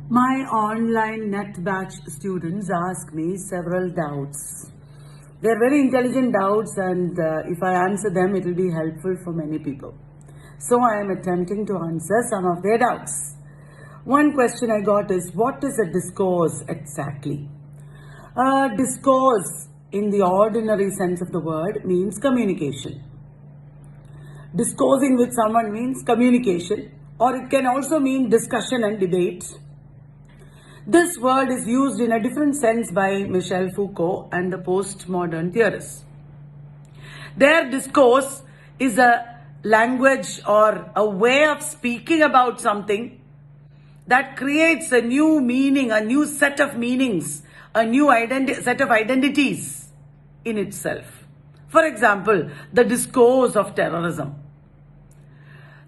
My online net batch students ask me several doubts. They're very intelligent doubts, and if I answer them, it will be helpful for many people. So I am attempting to answer some of their doubts. One question I got is, what is a discourse exactly? Discourse, in the ordinary sense of the word, means communication. Discoursing with someone means communication, or it can also mean discussion and debate. This word is used in a different sense by Michel Foucault and the postmodern theorists. Their discourse is a language or a way of speaking about something that creates a new meaning, a new set of meanings, a new set of identities in itself. For example, the discourse of terrorism.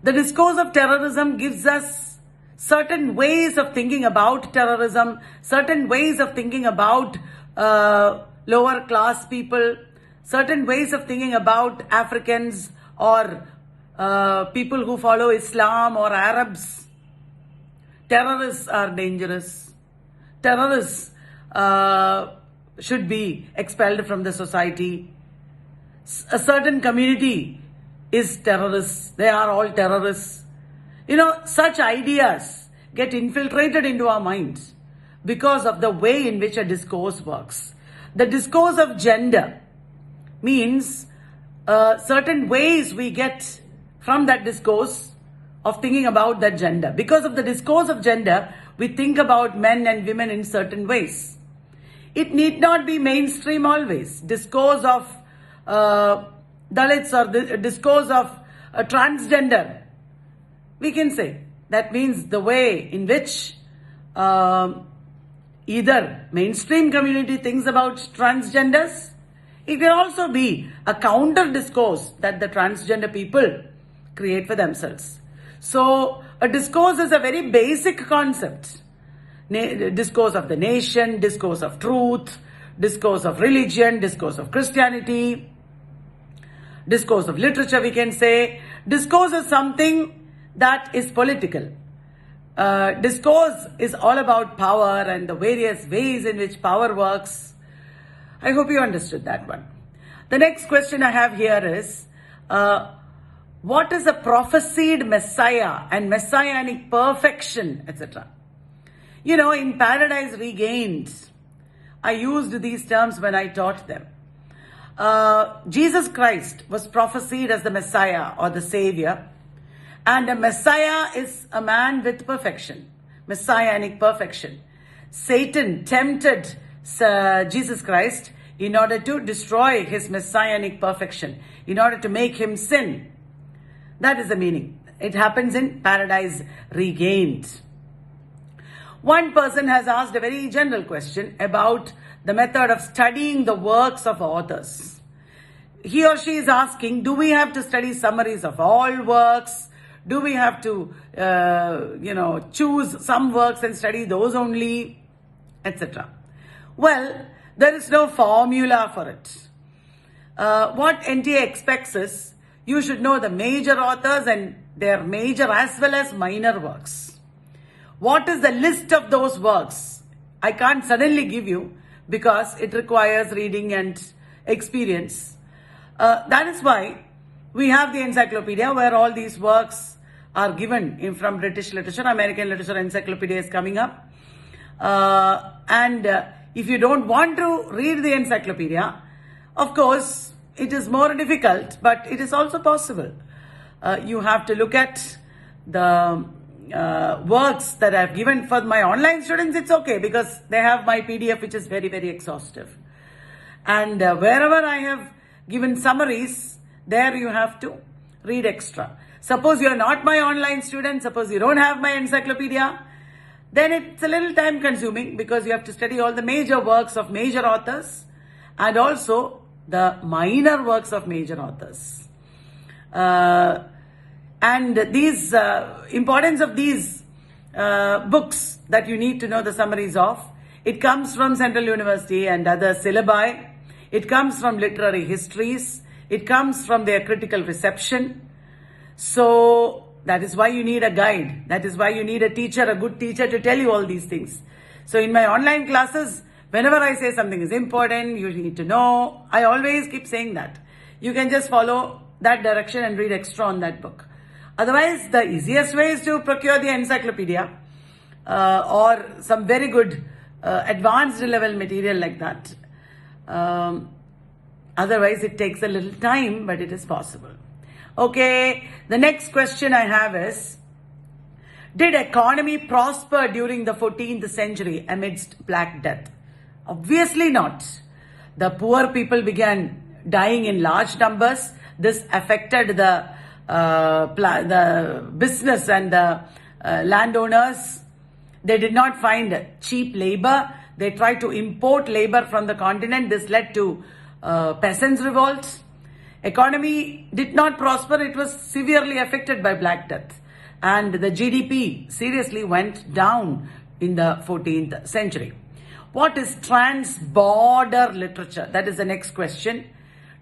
The discourse of terrorism gives us certain ways of thinking about terrorism, certain ways of thinking about lower class people, certain ways of thinking about Africans or people who follow Islam or Arabs. Terrorists are dangerous. Terrorists should be expelled from the society. A certain community is terrorists. They are all terrorists. Such ideas get infiltrated into our minds because of the way in which a discourse works. The discourse of gender means certain ways we get from that discourse of thinking about that gender. Because of the discourse of gender, we think about men and women in certain ways. It need not be mainstream always. Discourse of Dalits or the discourse of transgender, we can say that means the way in which either mainstream community thinks about transgenders. It can also be a counter discourse that the transgender people create for themselves. So a discourse is a very basic concept. Discourse of the nation, discourse of truth, discourse of religion, discourse of Christianity, discourse of literature, we can say. Discourse is something that is political. Discourse is all about power and the various ways in which power works. I hope you understood that one. The next question I have here is, what is a prophesied Messiah and messianic perfection, etc.? In Paradise Regained, I used these terms when I taught them. Jesus Christ was prophesied as the Messiah or the Savior. And a Messiah is a man with perfection, messianic perfection. Satan tempted Jesus Christ in order to destroy his messianic perfection, in order to make him sin. That is the meaning. It happens in Paradise Regained. One person has asked a very general question about the method of studying the works of authors. He or she is asking, do we have to study summaries of all works? Do we have to, choose some works and study those only, etc.? Well, there is no formula for it. What NTA expects is, you should know the major authors and their major as well as minor works. What is the list of those works? I can't suddenly give you because it requires reading and experience. That is why we have the encyclopedia where all these works are given from British literature. American literature encyclopedia is coming up. And if you don't want to read the encyclopedia, of course, it is more difficult, but it is also possible. You have to look at the works that I've given. For my online students, it's okay because they have my PDF, which is very, very exhaustive. And wherever I have given summaries, there you have to read extra. Suppose you're not my online student, suppose you don't have my encyclopedia, then it's a little time consuming because you have to study all the major works of major authors and also the minor works of major authors. And these importance of these books that you need to know the summaries of, it comes from Central University and other syllabi. It comes from literary histories. It comes from their critical reception. So That is why you need a guide. That is why you need a teacher, a good teacher to tell you all these things. So in my online classes, whenever I say something is important, you need to know, I always keep saying that. You can just follow that direction and read extra on that book. Otherwise, the easiest way is to procure the encyclopedia or some very good advanced level material like that. Otherwise, it takes a little time, but it is possible. Okay, the next question I have is, did economy prosper during the 14th century amidst Black Death? Obviously not. The poor people began dying in large numbers. This affected the business and the landowners. They did not find cheap labor. They tried to import labor from the continent. This led to peasants' revolts. Economy did not prosper. It was severely affected by Black Death. And the GDP seriously went down in the 14th century. What is trans-border literature? That is the next question.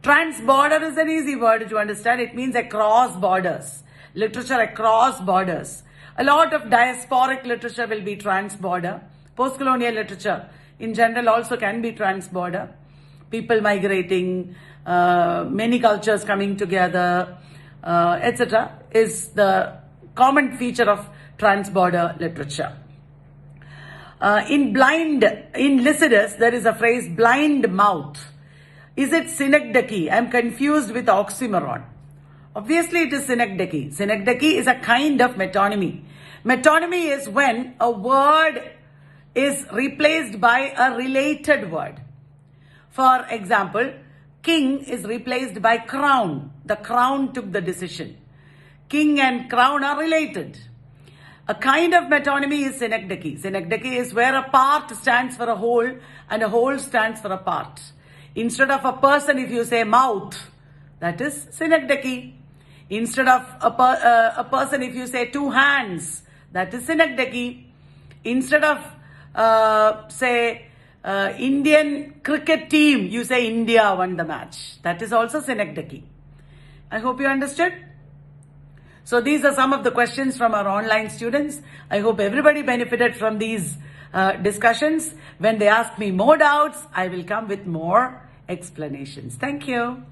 Trans-border is an easy word to understand. It means across borders. Literature across borders. A lot of diasporic literature will be trans-border. Post-colonial literature in general also can be trans-border. People migrating, many cultures coming together, etc. is the common feature of trans-border literature. In Lycidas, there is a phrase, blind mouth. Is it synecdoche? I am confused with oxymoron. Obviously, it is synecdoche. Synecdoche is a kind of metonymy. Metonymy is when a word is replaced by a related word. For example, king is replaced by crown. The crown took the decision. King and crown are related. A kind of metonymy is synecdoche. Synecdoche is where a part stands for a whole and a whole stands for a part. Instead of a person, if you say mouth, that is synecdoche. Instead of a person, if you say two hands, that is synecdoche. Instead of, Indian cricket team, you say India won the match. That is also synecdoche. I hope you understood. So these are some of the questions from our online students. I hope everybody benefited from these discussions. When they ask me more doubts, I will come with more explanations. Thank you.